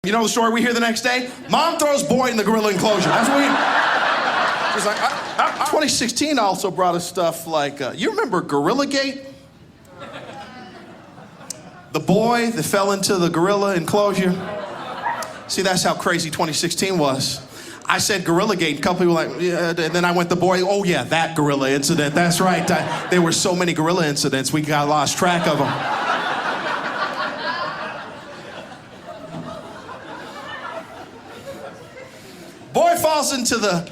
You know the story we hear the next day? Mom throws boy in the gorilla enclosure. That's what we... It's like, 2016 also brought us stuff like, you remember Gorilla Gate? The boy that fell into the gorilla enclosure. See, that's how crazy 2016 was. I said Gorilla Gate, a couple people were like, yeah, and then I went the boy, oh yeah, that gorilla incident, that's right. There were so many gorilla incidents, we got lost track of them. Boy falls into the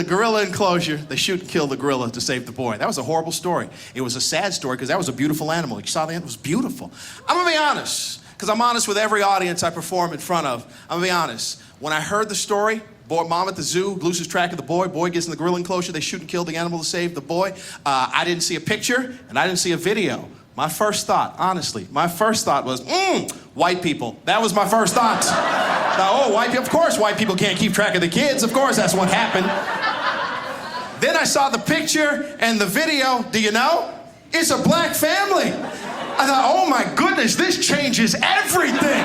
gorilla enclosure. They shoot and kill the gorilla to save the boy. That was a horrible story. It was a sad story because that was a beautiful animal. You saw the animal? It was beautiful. I'm gonna be honest, because I'm honest with every audience I perform in front of. I'm gonna be honest. When I heard the story, mom at the zoo loses track of the boy gets in the gorilla enclosure, they shoot and kill the animal to save the boy. I didn't see a picture and I didn't see a video. My first thought, honestly, was, white people. That was my first thought. Oh, white people, of course white people can't keep track of the kids. Of course that's what happened. Then I saw the picture and the video. Do you know? It's a black family. I thought, oh my goodness, this changes everything.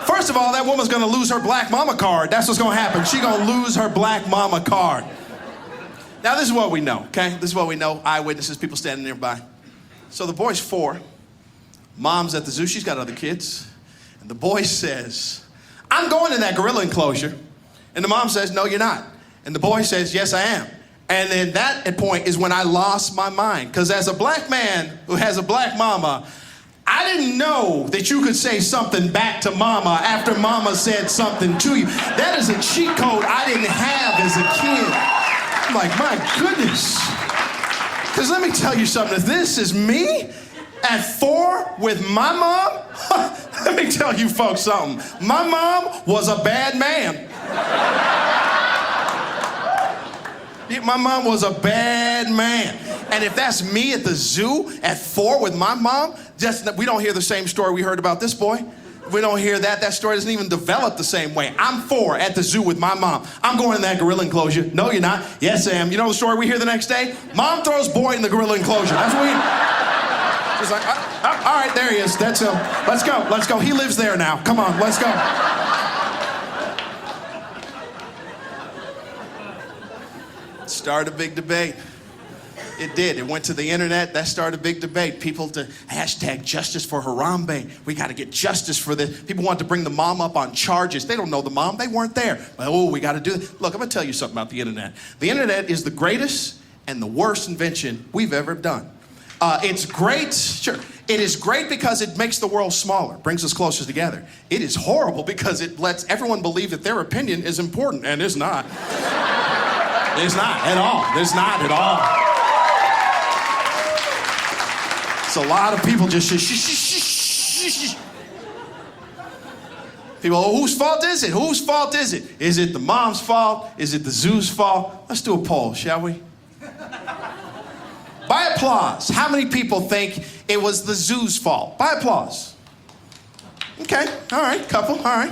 First of all, that woman's gonna lose her black mama card. That's what's gonna happen. She's gonna lose her black mama card. Now this is what we know, okay? This is what we know. Eyewitnesses, people standing nearby. So the boy's 4. Mom's at the zoo, she's got other kids. And the boy says, I'm going in that gorilla enclosure. And the mom says, no, you're not. And the boy says, yes, I am. And then that point is when I lost my mind. Because as a black man who has a black mama, I didn't know that you could say something back to mama after mama said something to you. That is a cheat code I didn't have as a kid. I'm like, my goodness. Because let me tell you something, if this is me at 4 with my mom, let me tell you folks something. My mom was a bad man. My mom was a bad man. And if that's me at the zoo at 4 with my mom, we don't hear the same story we heard about this boy. We don't hear that. That story doesn't even develop the same way. I'm 4 at the zoo with my mom. I'm going in that gorilla enclosure. No, you're not. Yes, I am. You know the story we hear the next day? Mom throws boy in the gorilla enclosure. That's what we... She's like, all right, there he is. That's him. Let's go. Let's go. He lives there now. Come on, let's go. Started a big debate. It did. It went to the internet. That started a big debate. People to hashtag justice for Harambe. We got to get justice for this. People want to bring the mom up on charges. They don't know the mom. They weren't there. But, oh, we got to do this. Look, I'm going to tell you something about the internet. The internet is the greatest and the worst invention we've ever done. It's great. Sure. It is great because it makes the world smaller, brings us closer together. It is horrible because it lets everyone believe that their opinion is important, and it's not. It's not at all. It's not at all. So a lot of people just shh. People, oh, whose fault is it? Whose fault is it? Is it the mom's fault? Is it the zoo's fault? Let's do a poll, shall we? By applause, how many people think it was the zoo's fault? By applause. Okay, all right, couple, all right.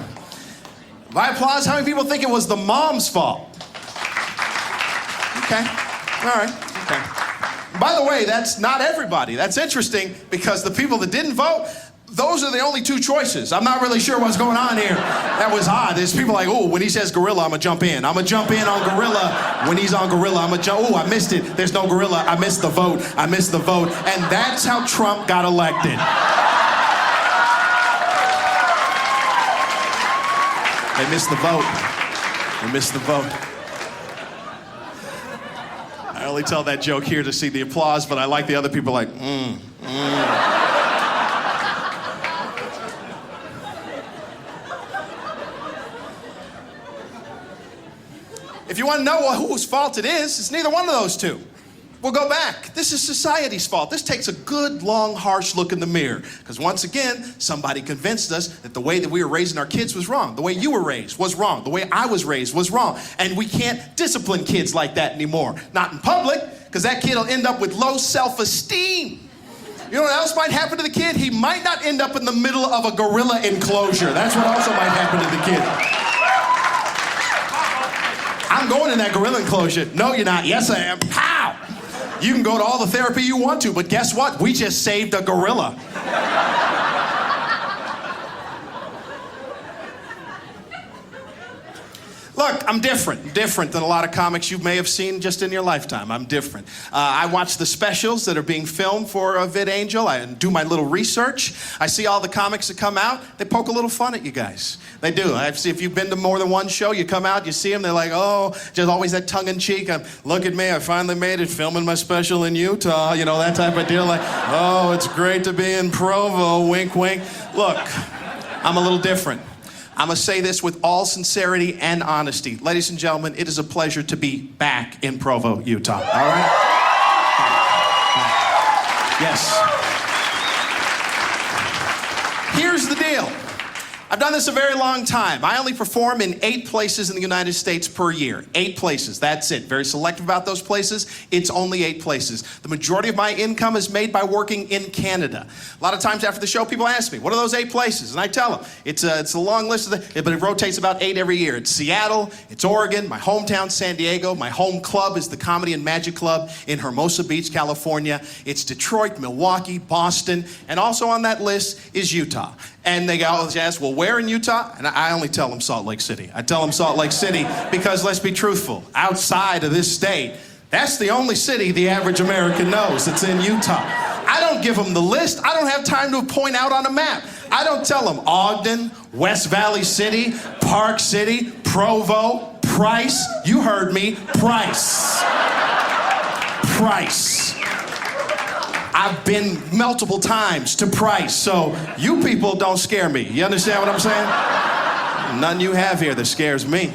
By applause, how many people think it was the mom's fault? Okay, all right, okay. By the way, that's not everybody. That's interesting because the people that didn't vote, those are the only 2 choices. I'm not really sure what's going on here. That was odd. There's people like, oh, when he says gorilla, I'm gonna jump in. I'm gonna jump in on gorilla. When he's on gorilla, I'm gonna jump. Oh, I missed it. There's no gorilla. I missed the vote. I missed the vote. And that's how Trump got elected. They missed the vote. They missed the vote. I only tell that joke here to see the applause, but I like the other people like, If you want to know whose fault it is, it's neither one of those 2. We'll go back. This is society's fault. This takes a good, long, harsh look in the mirror. Because once again, somebody convinced us that the way that we were raising our kids was wrong. The way you were raised was wrong. The way I was raised was wrong. And we can't discipline kids like that anymore. Not in public, because that kid will end up with low self-esteem. You know what else might happen to the kid? He might not end up in the middle of a gorilla enclosure. That's what also might happen to the kid. I'm going in that gorilla enclosure. No, you're not. Yes, I am. Pow! You can go to all the therapy you want to, but guess what? We just saved a gorilla. Look, I'm different. Different than a lot of comics you may have seen just in your lifetime. I'm different. I watch the specials that are being filmed for VidAngel. I do my little research. I see all the comics that come out. They poke a little fun at you guys. They do. I see if you've been to more than one show, you come out, you see them, they're like, oh, just always that tongue-in-cheek. Look at me, I finally made it, filming my special in Utah. You know, that type of deal. Like, oh, it's great to be in Provo, wink, wink. Look, I'm a little different. I'm going to say this with all sincerity and honesty. Ladies and gentlemen, it is a pleasure to be back in Provo, Utah. All right? Yes. Here's the deal. I've done this a very long time. I only perform in 8 places in the United States per year. 8 places, that's it. Very selective about those places. It's only 8 places. The majority of my income is made by working in Canada. A lot of times after the show, people ask me, what are those 8 places? And I tell them, it's a long list, but it rotates about 8 every year. It's Seattle, it's Oregon, my hometown, San Diego. My home club is the Comedy and Magic Club in Hermosa Beach, California. It's Detroit, Milwaukee, Boston, and also on that list is Utah. And they always ask, well, where in Utah? And I only tell them Salt Lake City. I tell them Salt Lake City because, let's be truthful, outside of this state, that's the only city the average American knows that's in Utah. I don't give them the list. I don't have time to point out on a map. I don't tell them Ogden, West Valley City, Park City, Provo, Price. You heard me, Price. Price. I've been multiple times to Price, so you people don't scare me. You understand what I'm saying? Nothing you have here that scares me.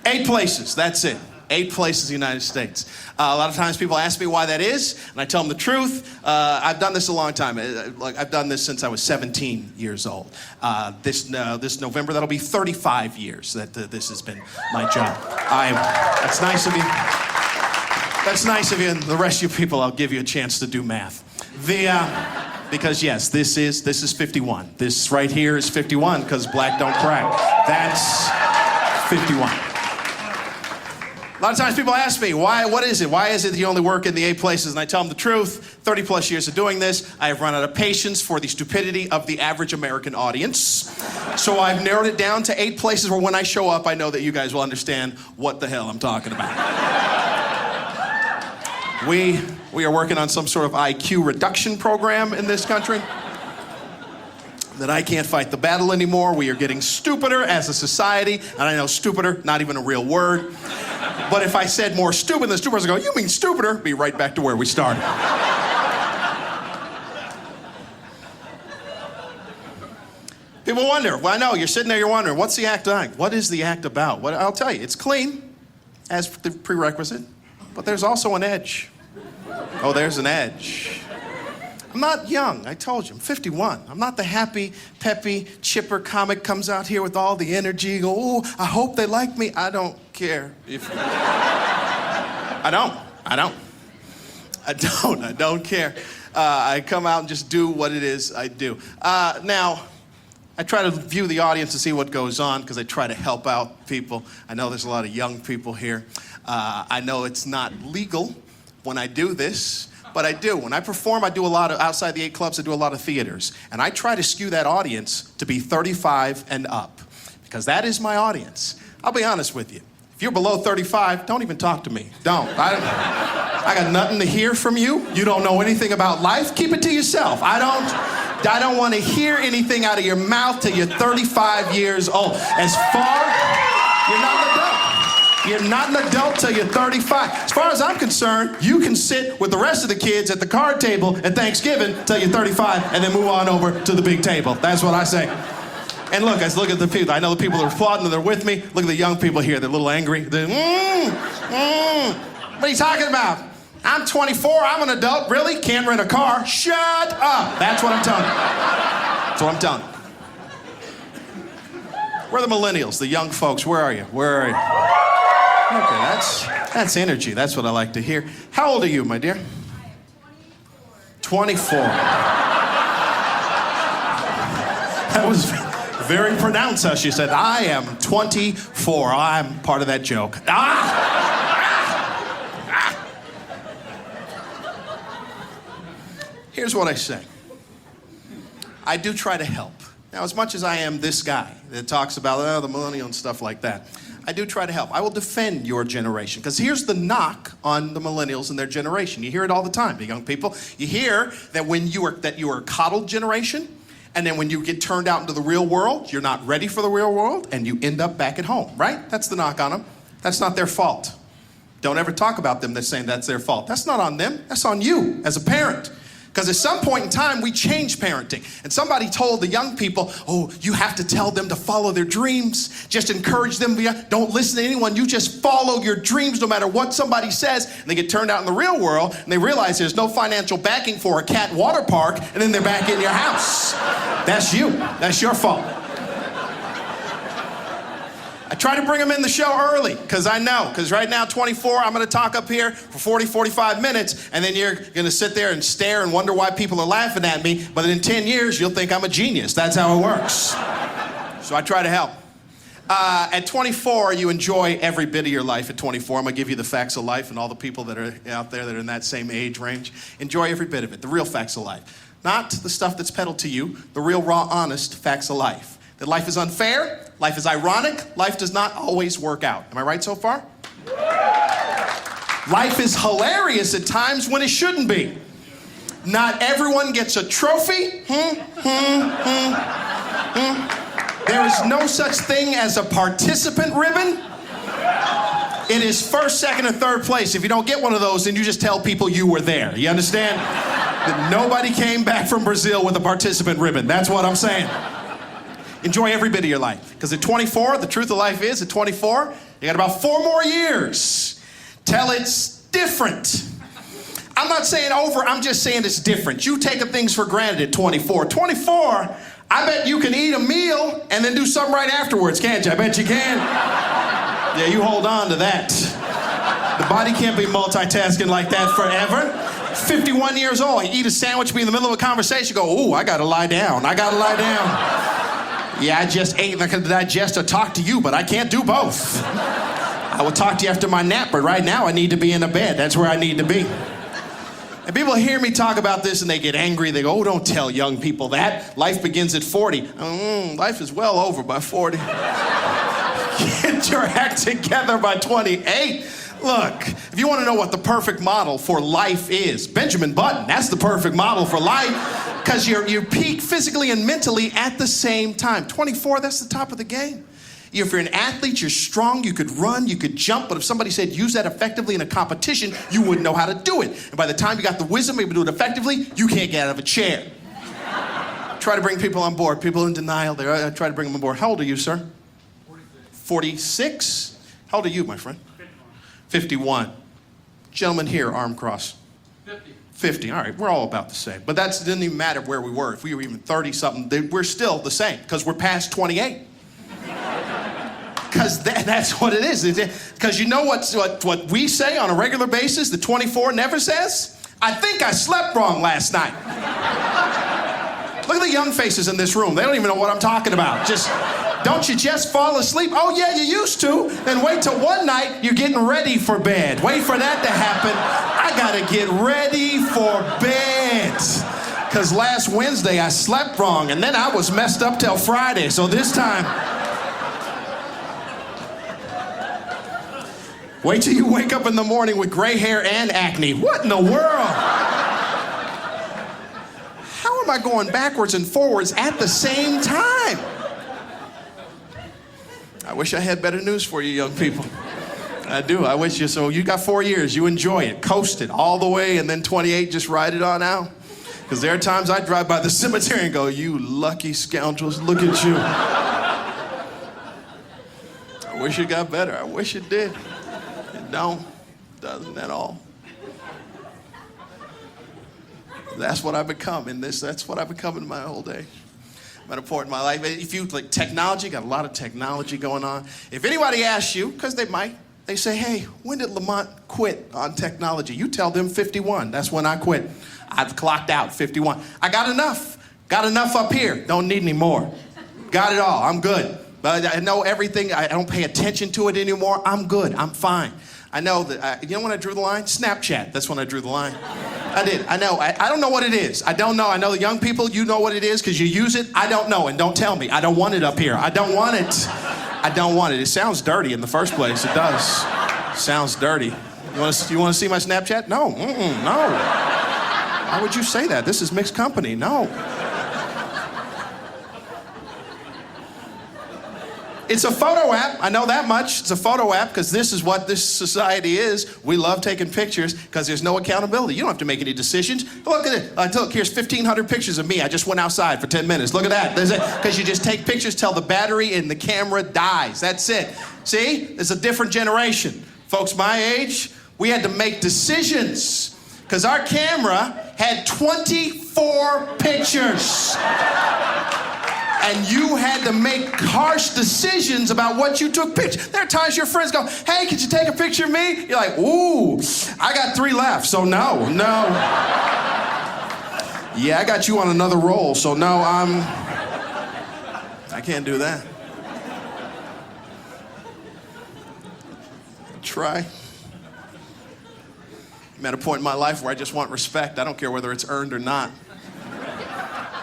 8 places, that's it. 8 places in the United States. A lot of times people ask me why that is, and I tell them the truth. I've done this a long time. I've done this since I was 17 years old. This November, that'll be 35 years that this has been my job. That's nice of you. That's nice of you, and the rest of you people, I'll give you a chance to do math. Because yes, this is 51. This right here is 51, because black don't crack. That's 51. A lot of times people ask me, what is it? Why is it that you only work in the 8 places? And I tell them the truth. 30 plus years of doing this, I have run out of patience for the stupidity of the average American audience. So I've narrowed it down to 8 places where when I show up, I know that you guys will understand what the hell I'm talking about. We are working on some sort of IQ reduction program in this country. That I can't fight the battle anymore. We are getting stupider as a society. And I know stupider, not even a real word. But if I said more stupid, the stupiders would go, you mean stupider? Be right back to where we started. People wonder, well, I know, you're sitting there, you're wondering, what's the act like? What is the act about? I'll tell you, it's clean, as the prerequisite. But there's also an edge. Oh, there's an edge. I'm not young, I told you, I'm 51. I'm not the happy, peppy, chipper comic comes out here with all the energy, go, oh, I hope they like me. I don't care. I don't care. I come out and just do what it is I do. Now, I try to view the audience to see what goes on because I try to help out people. I know there's a lot of young people here. I know it's not legal when I do this, but I do. When I perform, I do a lot of, outside the 8 clubs, I do a lot of theaters. And I try to skew that audience to be 35 and up, because that is my audience. I'll be honest with you. If you're below 35, don't even talk to me. Don't. I got nothing to hear from you. You don't know anything about life. Keep it to yourself. I don't want to hear anything out of your mouth till you're 35 years old. You're not an adult. You're not an adult till you're 35. As far as I'm concerned, you can sit with the rest of the kids at the card table at Thanksgiving till you're 35 and then move on over to the big table. That's what I say. And look, guys, look at the people. I know the people that are applauding, and they're with me. Look at the young people here. They're a little angry. They're, What are you talking about? I'm 24. I'm an adult. Really? Can't rent a car. Shut up. That's what I'm telling you. That's what I'm telling you. Where are the millennials, the young folks? Where are you? Where are you? Okay, that's energy. That's what I like to hear. How old are you, my dear? 24. That was very pronounced how she said, I am 24. I'm part of that joke. Here's what I say. I do try to help. Now, as much as I am this guy that talks about the millennial and stuff like that, I do try to help. I will defend your generation. Because here's the knock on the millennials and their generation. You hear it all the time, the young people. You hear that you are a coddled generation, and then when you get turned out into the real world, you're not ready for the real world, and you end up back at home, right? That's the knock on them. That's not their fault. Don't ever talk about them that's saying that's their fault. That's not on them. That's on you as a parent. Because at some point in time, we changed parenting. And somebody told the young people, oh, you have to tell them to follow their dreams. Just encourage them. Don't listen to anyone. You just follow your dreams no matter what somebody says. And they get turned out in the real world, and they realize there's no financial backing for a cat water park, and then they're back in your house. That's you. That's your fault. I try to bring them in the show early, because I know. Because right now, 24, I'm going to talk up here for 40, 45 minutes, and then you're going to sit there and stare and wonder why people are laughing at me. But in 10 years, you'll think I'm a genius. That's how it works. So I try to help. At 24, you enjoy every bit of your life at 24. I'm going to give you the facts of life, and all the people that are out there that are in that same age range. Enjoy every bit of it, the real facts of life. Not the stuff that's peddled to you, the real, raw, honest facts of life. That life is unfair, life is ironic, life does not always work out. Am I right so far? Life is hilarious at times when it shouldn't be. Not everyone gets a trophy. There is no such thing as a participant ribbon. It is first, second, and third place. If you don't get one of those, then you just tell people you were there. You understand? That nobody came back from Brazil with a participant ribbon. That's what I'm saying. Enjoy every bit of your life. Because at 24, the truth of life is, at 24, you got about 4 more years till it's different. I'm not saying over, I'm just saying it's different. You taking things for granted at 24. 24, I bet you can eat a meal and then do something right afterwards, can't you? I bet you can. Yeah, you hold on to that. The body can't be multitasking like that forever. 51 years old, you eat a sandwich, be in the middle of a conversation, go, ooh, I gotta lie down. I gotta lie down. Yeah, I just ate and I could digest or talk to you, but I can't do both. I will talk to you after my nap, but right now I need to be in a bed. That's where I need to be. And people hear me talk about this and they get angry. They go, oh, don't tell young people that. Life begins at 40. Life is well over by 40. Get your act together by 28. Look, if you want to know what the perfect model for life is, Benjamin Button, that's the perfect model for life. Because you peak physically and mentally at the same time. 24, that's the top of the game. If you're an athlete, you're strong, you could run, you could jump, but if somebody said use that effectively in a competition, you wouldn't know how to do it. And by the time you got the wisdom able to do it effectively, you can't get out of a chair. Try to bring people on board. People in denial there. I try to bring them on board. How old are you, sir? 46. How old are you, my friend? 51. Gentlemen here, arm cross. 50. All right, we're all about the same. But that didn't even matter where we were. If we were even 30-something, we're still the same because we're past 28. Because that's what it is. Because you know what we say on a regular basis, the 24 never says? I think I slept wrong last night. Look at the young faces in this room. They don't even know what I'm talking about. Don't you just fall asleep? Oh, yeah, you used to. Then wait till one night you're getting ready for bed. Wait for that to happen. I got to get ready for bed. Because last Wednesday I slept wrong, and then I was messed up till Friday. So this time, wait till you wake up in the morning with gray hair and acne. What in the world? How am I going backwards and forwards at the same time? I wish I had better news for you, young people. I do. I wish you. So you got 4 years. You enjoy it. Coast it all the way, and then 28, just ride it on out. Because there are times I drive by the cemetery and go, you lucky scoundrels, look at you. I wish it got better. I wish it did. It doesn't at all. That's what I've become in this. That's what I've become in my old age. At a point in my life. If you like technology, got a lot of technology going on. If anybody asks you, because they might, they say, hey, when did Lamont quit on technology? You tell them 51. That's when I quit. I've clocked out 51. I got enough. Got enough up here. Don't need any more. Got it all. I'm good. But I know everything. I don't pay attention to it anymore. I'm good. I'm fine. I know that, you know when I drew the line? Snapchat. That's when I drew the line. I did. I know. I don't know what it is. I don't know. I know the young people, you know what it is because you use it. I don't know, and don't tell me. I don't want it up here. I don't want it. I don't want it. It sounds dirty in the first place. It does. It sounds dirty. You want to see my Snapchat? No. No. Why would you say that? This is mixed company. No. It's a photo app. I know that much. It's a photo app because this is what this society is. We love taking pictures because there's no accountability. You don't have to make any decisions. Look at it. Look, here's 1,500 pictures of me. I just went outside for 10 minutes. Look at that. Because you just take pictures till the battery in the camera dies. That's it. See? It's a different generation. Folks my age, we had to make decisions because our camera had 24 pictures. And you had to make harsh decisions about what you took pictures. There are times your friends go, hey, could you take a picture of me? You're like, ooh, I got 3 left, so no. Yeah, I got you on another roll, so no, I can't do that. Try. I'm at a point in my life where I just want respect. I don't care whether it's earned or not.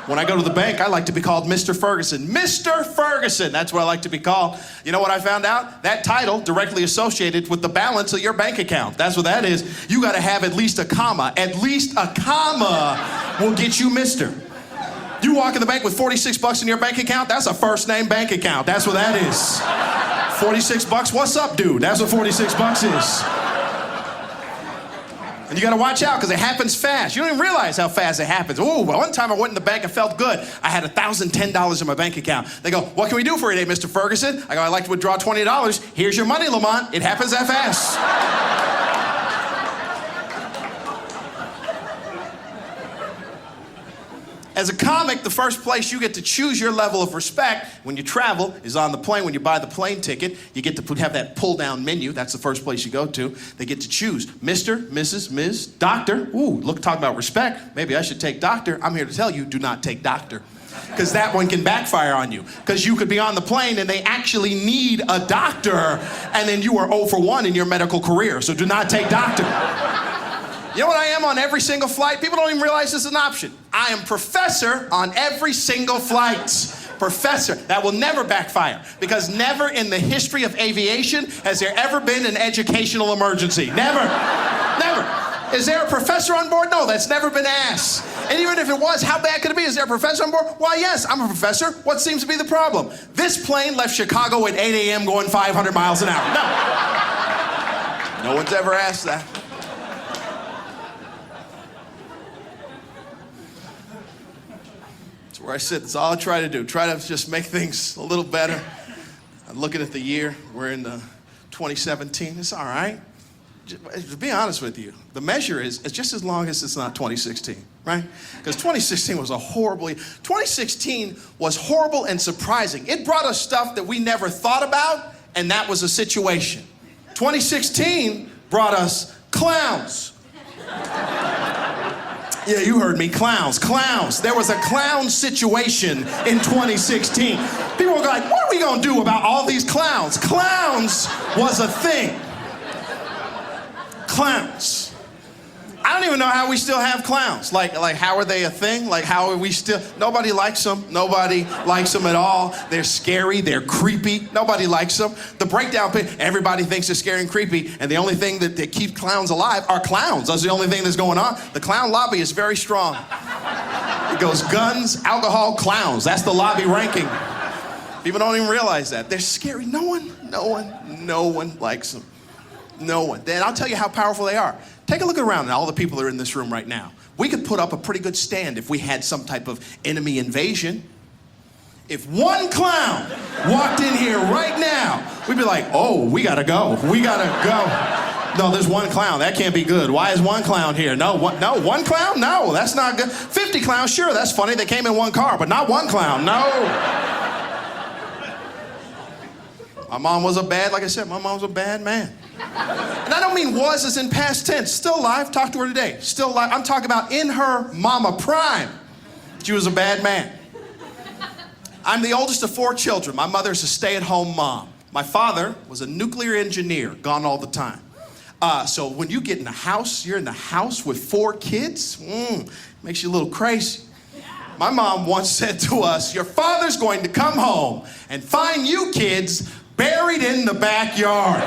When I go to the bank, I like to be called Mr. Ferguson. Mr. Ferguson, that's what I like to be called. You know what I found out? That title directly associated with the balance of your bank account. That's what that is. You gotta have at least a comma. At least a comma will get you Mr. You walk in the bank with 46 bucks in your bank account, that's a first name bank account. That's what that is. 46 bucks, what's up, dude? That's what 46 bucks is. And you gotta watch out because it happens fast. You don't even realize how fast it happens. Ooh, one time I went in the bank and felt good. I had $1,010 in my bank account. They go, what can we do for you today, Mr. Ferguson? I go, I'd like to withdraw $20. Here's your money, Lamont. It happens that fast. As a comic, the first place you get to choose your level of respect when you travel is on the plane. When you buy the plane ticket, you get to have that pull-down menu. That's the first place you go to. They get to choose Mr., Mrs., Ms., Doctor. Ooh, look, talk about respect. Maybe I should take Doctor. I'm here to tell you, do not take Doctor. Because that one can backfire on you. Because you could be on the plane and they actually need a doctor, and then you are 0 for 1 in your medical career. So do not take Doctor. You know what I am on every single flight? People don't even realize this is an option. I am professor on every single flight. Professor. That will never backfire because never in the history of aviation has there ever been an educational emergency. Never. Never. Is there a professor on board? No, that's never been asked. And even if it was, how bad could it be? Is there a professor on board? Why, yes, I'm a professor. What seems to be the problem? This plane left Chicago at 8 a.m. going 500 miles an hour. No. No one's ever asked that. Where I sit, that's all I try to do. Try to just make things a little better. I'm looking at the year. We're in 2017. It's all right. To be honest with you, the measure is it's just as long as it's not 2016, right? Because 2016 was 2016 was horrible and surprising. It brought us stuff that we never thought about, and that was a situation. 2016 brought us clowns. Yeah, you heard me, clowns. There was a clown situation in 2016. People were like, what are we gonna do about all these clowns? Clowns was a thing. Clowns. I don't even know how we still have clowns. Like how are they a thing? Like how are we still, nobody likes them. Nobody likes them at all. They're scary, they're creepy. Nobody likes them. The breakdown, everybody thinks they're scary and creepy, and the only thing that keeps clowns alive are clowns. That's the only thing that's going on. The clown lobby is very strong. It goes guns, alcohol, clowns. That's the lobby ranking. People don't even realize that. They're scary. No one likes them. No one. Then I'll tell you how powerful they are. Take a look around at all the people that are in this room right now. We could put up a pretty good stand if we had some type of enemy invasion. If one clown walked in here right now, we'd be like, oh, we gotta go. No, there's one clown. That can't be good. Why is one clown here? No, one clown? No, that's not good. 50 clowns, sure, that's funny. They came in one car, but not one clown. No. My mom was like I said, my mom was a bad man. And I don't mean was as in past tense. Still alive. Talk to her today. Still alive. I'm talking about in her mama prime. She was a bad man. I'm the oldest of 4 children. My mother's a stay-at-home mom. My father was a nuclear engineer, gone all the time. So when you get in the house, you're in the house with 4 kids, makes you a little crazy. My mom once said to us, your father's going to come home and find you kids buried in the backyard.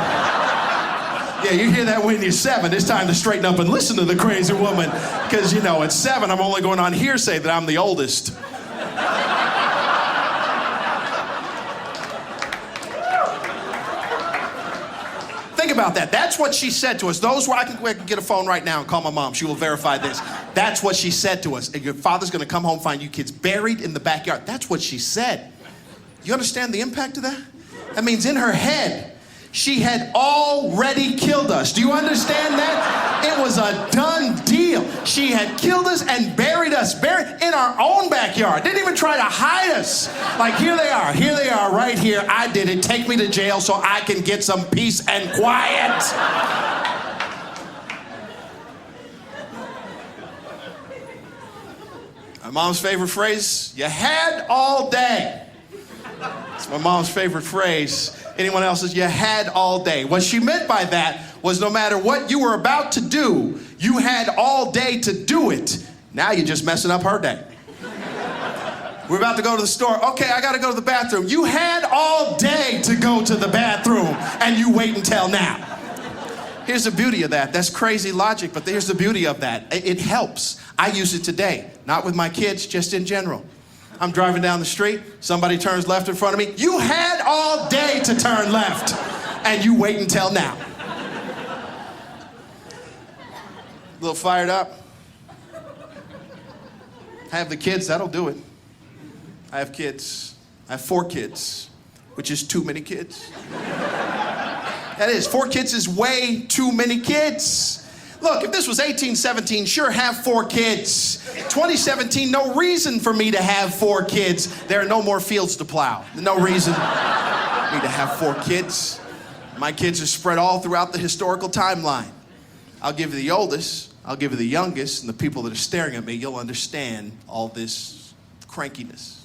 Yeah, you hear that when you're 7. It's time to straighten up and listen to the crazy woman. Because, you know, at 7, I'm only going on hearsay that I'm the oldest. Think about that. That's what she said to us. I can get a phone right now and call my mom. She will verify this. That's what she said to us. And your father's going to come home and find you kids buried in the backyard. That's what she said. You understand the impact of that? That means in her head, she had already killed us. Do you understand that? It was a done deal. She had killed us and buried us in our own backyard. Didn't even try to hide us. Like, here they are right here. I did it. Take me to jail so I can get some peace and quiet. My mom's favorite phrase, you had all day. It's my mom's favorite phrase. Anyone else's, you had all day. What she meant by that was no matter what you were about to do, you had all day to do it. Now you're just messing up her day. We're about to go to the store. Okay, I got to go to the bathroom. You had all day to go to the bathroom, and you wait until now. Here's the beauty of that. That's crazy logic, but here's the beauty of that. It helps. I use it today, not with my kids, just in general. I'm driving down the street, somebody turns left in front of me. You had all day to turn left, and you wait until now. A little fired up. I have the kids, that'll do it. I have kids. I have 4 kids, which is too many kids. That is, 4 kids is way too many kids. Look, if this was 1817, sure, have 4 kids. 2017, no reason for me to have 4 kids. There are no more fields to plow. No reason for me to have 4 kids. My kids are spread all throughout the historical timeline. I'll give you the oldest, I'll give you the youngest, and the people that are staring at me, you'll understand all this crankiness.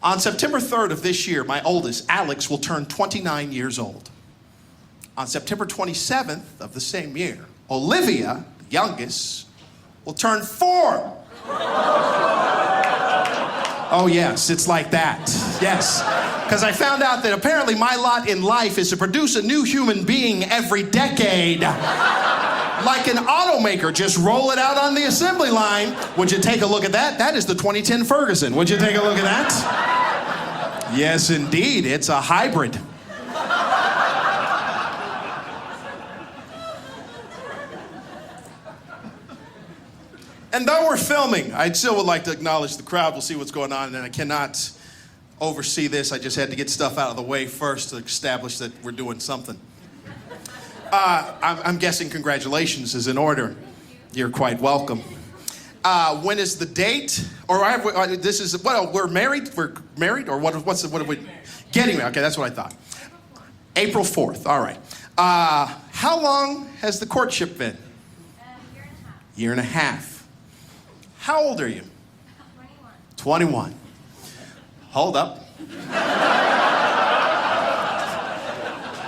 On September 3rd of this year, my oldest, Alex, will turn 29 years old. On September 27th of the same year, Olivia, the youngest, will turn 4. Oh yes, it's like that. Yes. Because I found out that apparently my lot in life is to produce a new human being every decade. Like an automaker, just roll it out on the assembly line. Would you take a look at that? That is the 2010 Ferguson. Would you take a look at that? Yes, indeed. It's a hybrid. And though we're filming, I still would like to acknowledge the crowd. We'll see what's going on, and I cannot oversee this. I just had to get stuff out of the way first to establish that we're doing something. I'm guessing congratulations is in order. You're quite welcome. When is the date? Or this is, well, we're married? We're married? Or what are we? Getting married. Okay, that's what I thought. April 4th, all right. How long has the courtship been? Year and a half. How old are you? 21. 21. Hold up.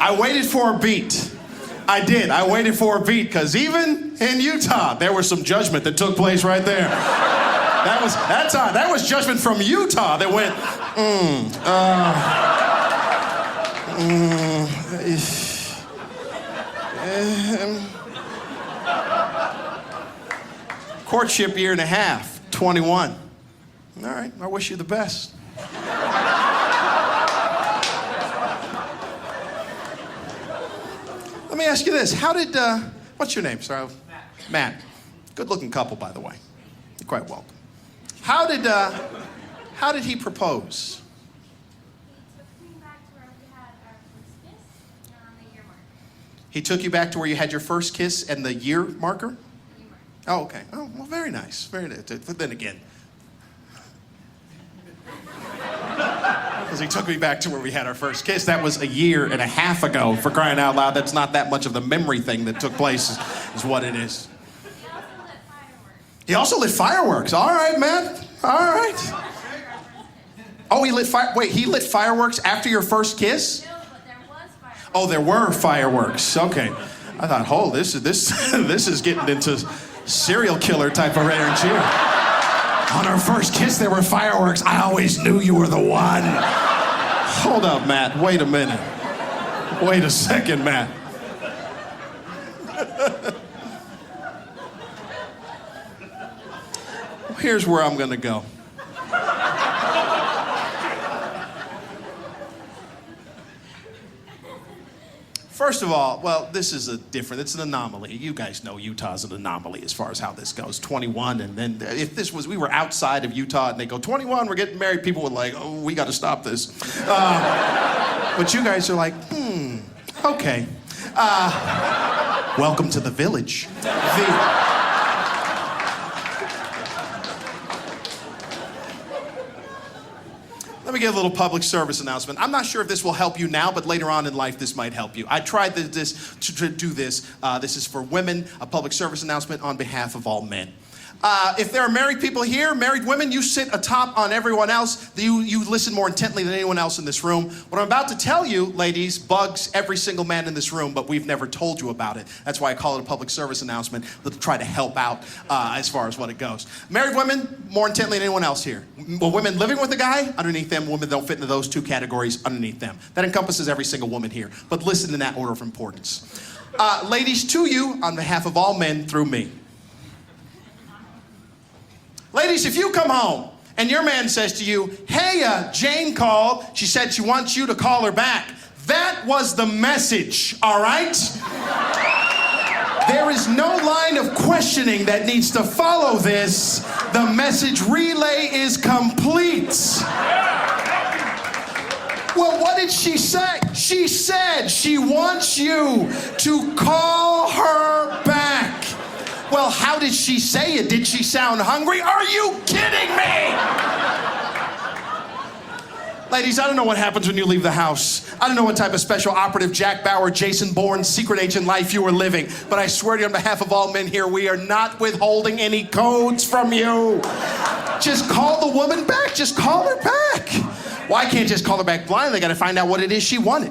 I waited for a beat. I did. I waited for a beat because even in Utah, there was some judgment that took place right there. That was judgment from Utah that went, Courtship year and a half, 21. All right, I wish you the best. Let me ask you this. How did, what's your name? Sorry. Matt. Good looking couple, by the way. You're quite welcome. How did he propose? He took you back to where you had your first kiss and the year marker? Oh, okay. Oh, well, very nice. Very nice. But then again, because he took me back to where we had our first kiss. That was a year and a half ago, for crying out loud. That's not that much of the memory thing that took place is what it is. He also lit fireworks. All right, man. All right. Oh, he lit fireworks after your first kiss? No, but there was fireworks. Oh, there were fireworks. Okay. I thought, oh, this is getting into serial killer type of energy. On our first kiss, there were fireworks. I always knew you were the one. Hold up, Matt. Wait a minute. Wait a second, Matt. Here's where I'm going to go. First of all, well, this is it's an anomaly. You guys know Utah's an anomaly as far as how this goes. 21, and then if we were outside of Utah and they go, 21, we're getting married, people would like, oh, we got to stop this. But you guys are like, okay. Welcome to the village. Let me get a little public service announcement. I'm not sure if this will help you now, but later on in life, this might help you. I tried to do this. This is for women, a public service announcement on behalf of all men. If there are married people here, married women, you sit atop on everyone else. You listen more intently than anyone else in this room. What I'm about to tell you, ladies, bugs every single man in this room, but we've never told you about it. That's why I call it a public service announcement, to try to help out as far as what it goes. Married women, more intently than anyone else here. Well, women living with a guy, underneath them, women don't fit into those two categories underneath them. That encompasses every single woman here, but listen in that order of importance. Ladies, to you, on behalf of all men, through me. Ladies, if you come home and your man says to you, hey, Jane called, she said she wants you to call her back. That was the message, all right? There is no line of questioning that needs to follow this. The message relay is complete. Well, what did she say? She said she wants you to call her back. Well, how did she say it? Did she sound hungry? Are you kidding me? Ladies, I don't know what happens when you leave the house. I don't know what type of special operative Jack Bauer, Jason Bourne, secret agent life you were living. But I swear to you on behalf of all men here, we are not withholding any codes from you. Just call the woman back. Just call her back. Well, I can't just call her back blind. They got to find out what it is she wanted.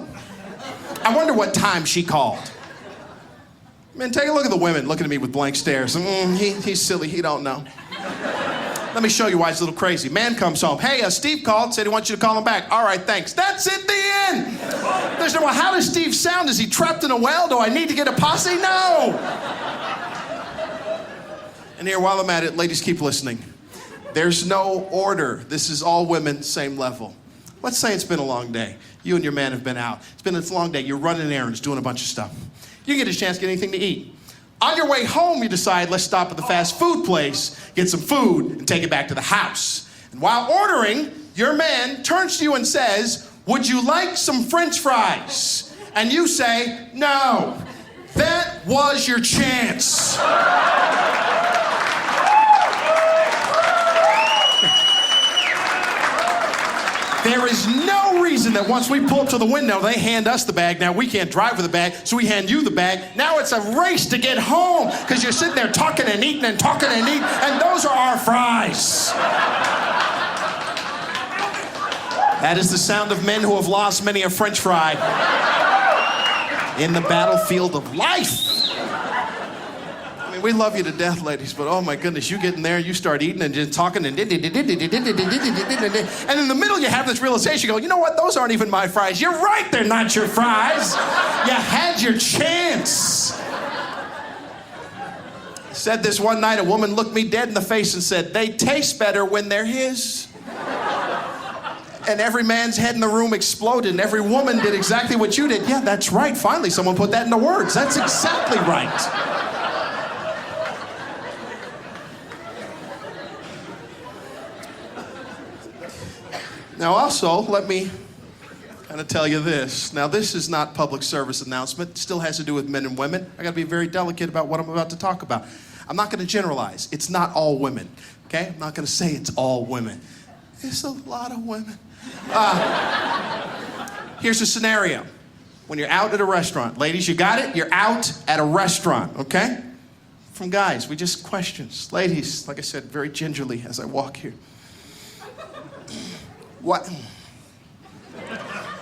I wonder what time she called. Man, take a look at the women looking at me with blank stares. He's silly, he don't know. Let me show you why it's a little crazy. Man comes home. Hey, Steve called, said he wants you to call him back. All right, thanks. That's it, the end. There's no, well, how does Steve sound? Is he trapped in a well? Do I need to get a posse? No. And here, while I'm at it, ladies, keep listening. There's no order. This is all women, same level. Let's say it's been a long day. You and your man have been out. It's been a long day. You're running errands, doing a bunch of stuff. You get a chance to get anything to eat. On your way home, you decide, let's stop at the fast food place, get some food, and take it back to the house. And while ordering, your man turns to you and says, would you like some French fries? And you say, no. That was your chance. There is no reason that once we pull up to the window, they hand us the bag. Now, we can't drive with the bag, so we hand you the bag. Now it's a race to get home because you're sitting there talking and eating and talking and eating, and those are our fries. That is the sound of men who have lost many a French fry in the battlefield of life. We love you to death, ladies, but oh my goodness, you get in there, you start eating and just talking and in the middle you have this realization, you go, you know what, those aren't even my fries. You're right, they're not your fries. You had your chance. Said this one night, a woman looked me dead in the face and said, they taste better when they're his. And every man's head in the room exploded, and every woman did exactly what you did. Yeah, that's right, finally someone put that into words. That's exactly right. Now also, let me kind of tell you this. Now this is not public service announcement. It still has to do with men and women. I gotta be very delicate about what I'm about to talk about. I'm not gonna generalize. It's not all women, okay? I'm not gonna say it's all women. It's a lot of women. Here's a scenario. When you're out at a restaurant, ladies, you got it? You're out at a restaurant, okay? From guys, we just questions. Ladies, like I said, very gingerly as I walk here. What?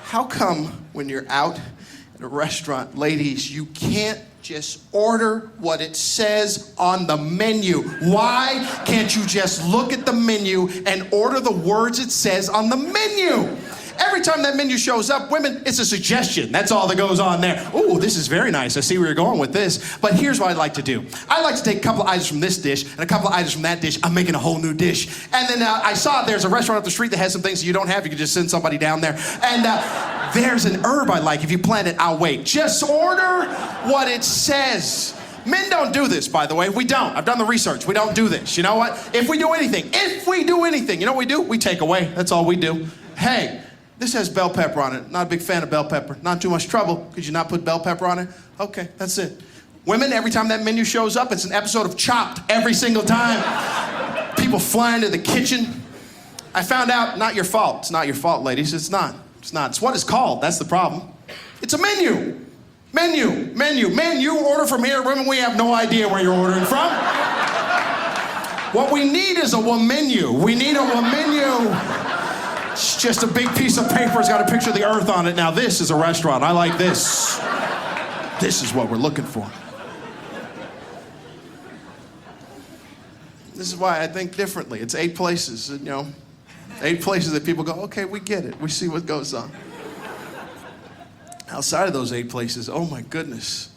How come when you're out at a restaurant, ladies, you can't just order what it says on the menu. Why can't you just look at the menu and order the words it says on the menu? Every time that menu shows up, women, it's a suggestion. That's all that goes on there. Ooh, this is very nice. I see where you're going with this. But here's what I'd like to do. I like to take a couple of items from this dish and a couple of items from that dish. I'm making a whole new dish. And then I saw there's a restaurant up the street that has some things that you don't have. You can just send somebody down there. And there's an herb I like. If you plant it, I'll wait. Just order what it says. Men don't do this, by the way. We don't. I've done the research. We don't do this. You know what? If we do anything, you know what we do? We take away. That's all we do. Hey, this has bell pepper on it. Not a big fan of bell pepper. Not too much trouble. Could you not put bell pepper on it? Okay, that's it. Women, every time that menu shows up, it's an episode of Chopped every single time. People fly into the kitchen. I found out, not your fault. It's not your fault, ladies. It's not. It's not. It's what it's called. That's the problem. It's a menu. Menu. Men, you order from here. Women, we have no idea where you're ordering from. What we need is a menu. We need a menu. It's just a big piece of paper. It's got a picture of the earth on it. Now, this is a restaurant. I like this. This is what we're looking for. This is why I think differently. It's 8 places, 8 places that people go, okay, we get it. We see what goes on. Outside of those 8 places, oh my goodness.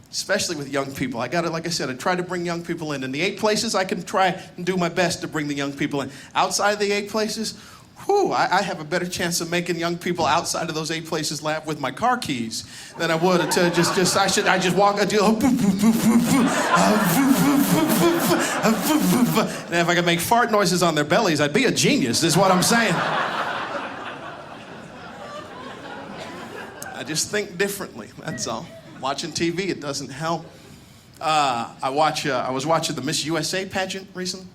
Especially with young people. I try to bring young people in. In the 8 places, I can try and do my best to bring the young people in. Outside of the 8 places, I have a better chance of making young people outside of those 8 places laugh with my car keys than I would to I just walk, and if I could make fart noises on their bellies, I'd be a genius, is what I'm saying. I just think differently, that's all. Watching TV, it doesn't help. I was watching the Miss USA pageant recently.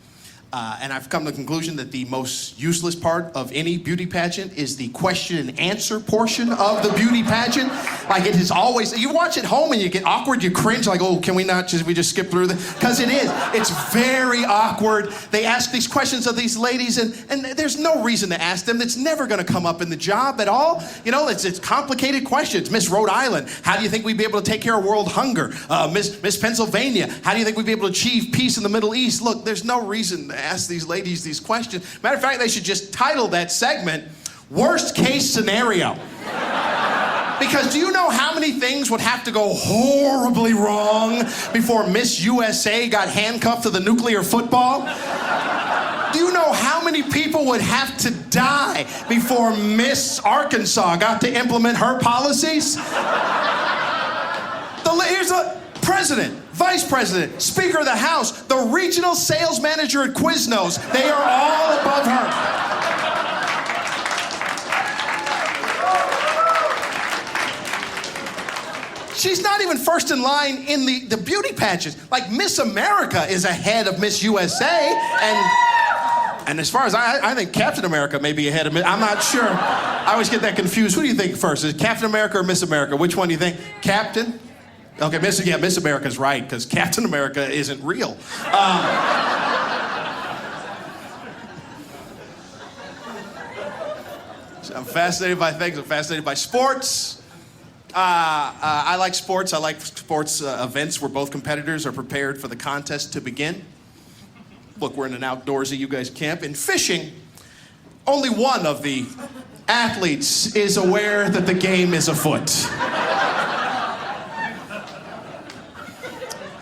And I've come to the conclusion that the most useless part of any beauty pageant is the question and answer portion of the beauty pageant. Like it is always, you watch at home and you get awkward, you cringe, like, oh, can we just skip through this? Because it is. It's very awkward. They ask these questions of these ladies and there's no reason to ask them. It's never going to come up in the job at all. It's complicated questions. Miss Rhode Island, how do you think we'd be able to take care of world hunger? Miss Pennsylvania, how do you think we'd be able to achieve peace in the Middle East? Look, there's no reason to ask these ladies these questions. Matter of fact, they should just title that segment, Worst Case Scenario. Because do you know how many things would have to go horribly wrong before Miss USA got handcuffed to the nuclear football? Do you know how many people would have to die before Miss Arkansas got to implement her policies? Here's the president, vice president, speaker of the House, the regional sales manager at Quiznos. They are all above her. She's not even first in line in the beauty pageants. Like Miss America is ahead of Miss USA, and as far as I think Captain America may be ahead of Miss. I'm not sure. I always get that confused. Who do you think first? Is it Captain America or Miss America? Which one do you think? Captain? Okay, Miss America's right, because Captain America isn't real. So I'm fascinated by things. I'm fascinated by sports. I like sports. I like sports events where both competitors are prepared for the contest to begin. Look, we're in an outdoorsy, you guys camp. In fishing, only one of the athletes is aware that the game is afoot.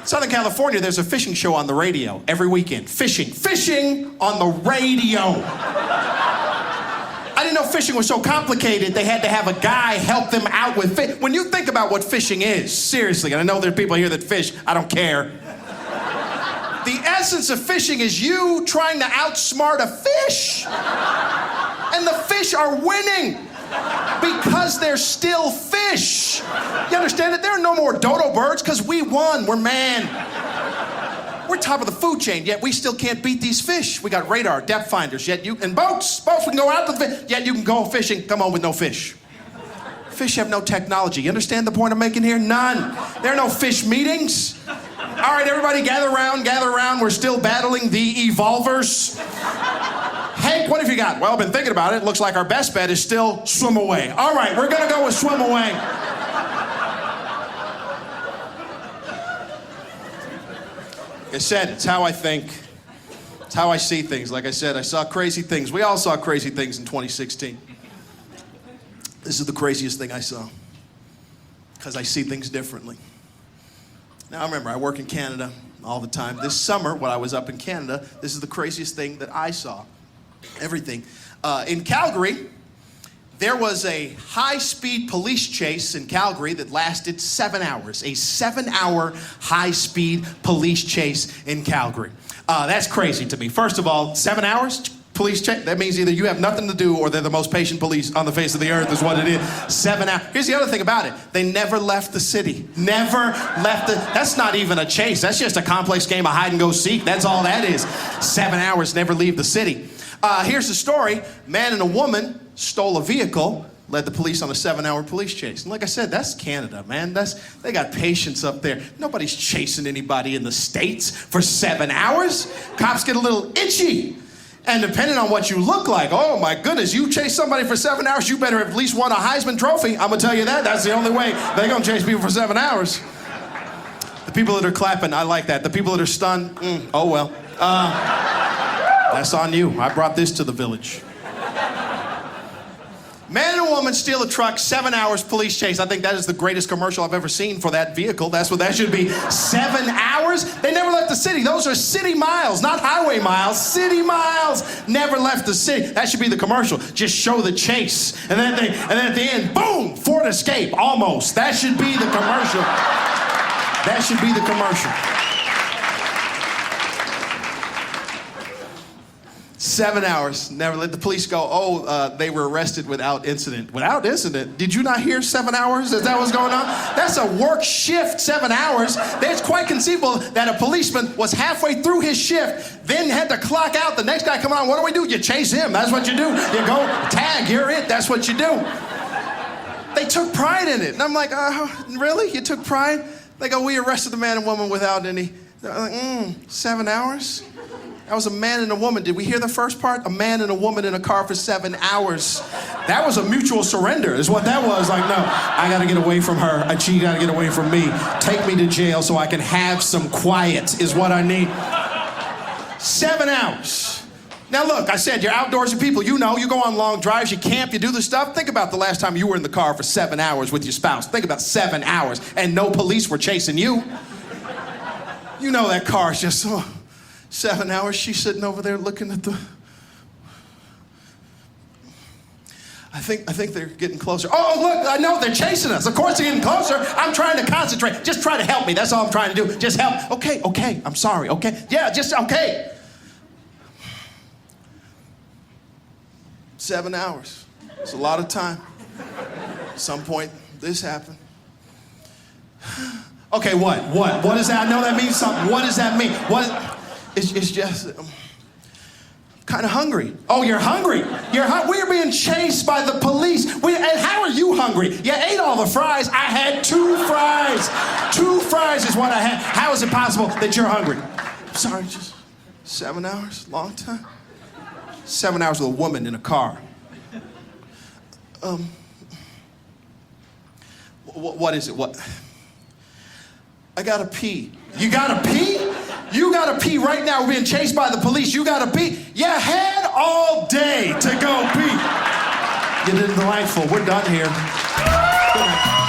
Southern California, there's a fishing show on the radio every weekend. Fishing on the radio. I didn't know fishing was so complicated, they had to have a guy help them out with fish. When you think about what fishing is, seriously, and I know there are people here that fish, I don't care. The essence of fishing is you trying to outsmart a fish. And the fish are winning. Because they're still fish. You understand it? There are no more dodo birds because we won. We're man. We're top of the food chain, yet we still can't beat these fish. We got radar, depth finders, and boats, we can go out to the fish, yet you can go fishing, come home with no fish. Fish have no technology. You understand the point I'm making here? None. There are no fish meetings. All right, everybody, gather around. We're still battling the evolvers. Hank, what have you got? Well, I've been thinking about it. Looks like our best bet is still swim away. All right, we're going to go with swim away. Like I said, it's how I think. It's how I see things. Like I said, I saw crazy things. We all saw crazy things in 2016. This is the craziest thing I saw. Because I see things differently. Now remember, I work in Canada all the time. This summer, when I was up in Canada, this is the craziest thing that I saw. Everything. In Calgary, there was a high-speed police chase in Calgary that lasted 7 hours. A 7-hour high-speed police chase in Calgary. That's crazy to me. First of all, 7 hours? Police chase? That means either you have nothing to do or they're the most patient police on the face of the earth is what it is. 7 hours. Here's the other thing about it. They never left the city. Never left the... That's not even a chase. That's just a complex game of hide and go seek. That's all that is. 7 hours, never leave the city. Here's the story. Man and a woman stole a vehicle, led the police on a 7-hour police chase. And like I said, that's Canada, man. They got patience up there. Nobody's chasing anybody in the States for 7 hours. Cops get a little itchy. And depending on what you look like, oh my goodness, you chase somebody for 7 hours, you better at least won a Heisman Trophy. I'm gonna tell you that. That's the only way they're gonna chase people for 7 hours. The people that are clapping, I like that. The people that are stunned, oh well. That's on you. I brought this to the village. Man and a woman steal a truck, 7 hours police chase. I think that is the greatest commercial I've ever seen for that vehicle. That's what that should be. 7 hours? They never left the city. Those are city miles, not highway miles. City miles. Never left the city. That should be the commercial. Just show the chase. And then at the end, boom, Ford Escape, almost. That should be the commercial. That should be the commercial. 7 hours, never let the police go, they were arrested without incident. Without incident? Did you not hear 7 hours? Is that what's going on? That's a work shift, 7 hours. It's quite conceivable that a policeman was halfway through his shift, then had to clock out. The next guy coming on, what do? You chase him. That's what you do. You go, tag, you're it. That's what you do. They took pride in it. And I'm like, really? You took pride? They go, we arrested the man and woman without any... They're like, 7 hours? That was a man and a woman. Did we hear the first part? A man and a woman in a car for 7 hours. That was a mutual surrender is what that was. Like, no, I gotta get away from her. She gotta get away from me. Take me to jail so I can have some quiet is what I need. 7 hours. Now look, I said you're outdoorsy people. You know, you go on long drives, you camp, you do the stuff. Think about the last time you were in the car for 7 hours with your spouse. Think about 7 hours and no police were chasing you. You know that car's just... 7 hours, she's sitting over there looking at the... I think they're getting closer. Oh, look, I know they're chasing us. Of course they're getting closer. I'm trying to concentrate. Just try to help me. That's all I'm trying to do. Just help. Okay, I'm sorry, okay? Yeah, just okay. 7 hours. It's a lot of time. At some point, this happened. Okay, what? What is that? I know that means something. What does that mean? It's just kind of hungry. Oh, you're hungry. We're being chased by the police. And how are you hungry? You ate all the fries. I had 2 fries. 2 fries is what I had. How is it possible that you're hungry? I'm sorry, just 7 hours, long time. 7 hours with a woman in a car. What is it? What? I gotta pee. You gotta pee? You gotta pee right now. We're being chased by the police. You gotta pee. You had all day to go pee. You did delightful. We're done here. Good night.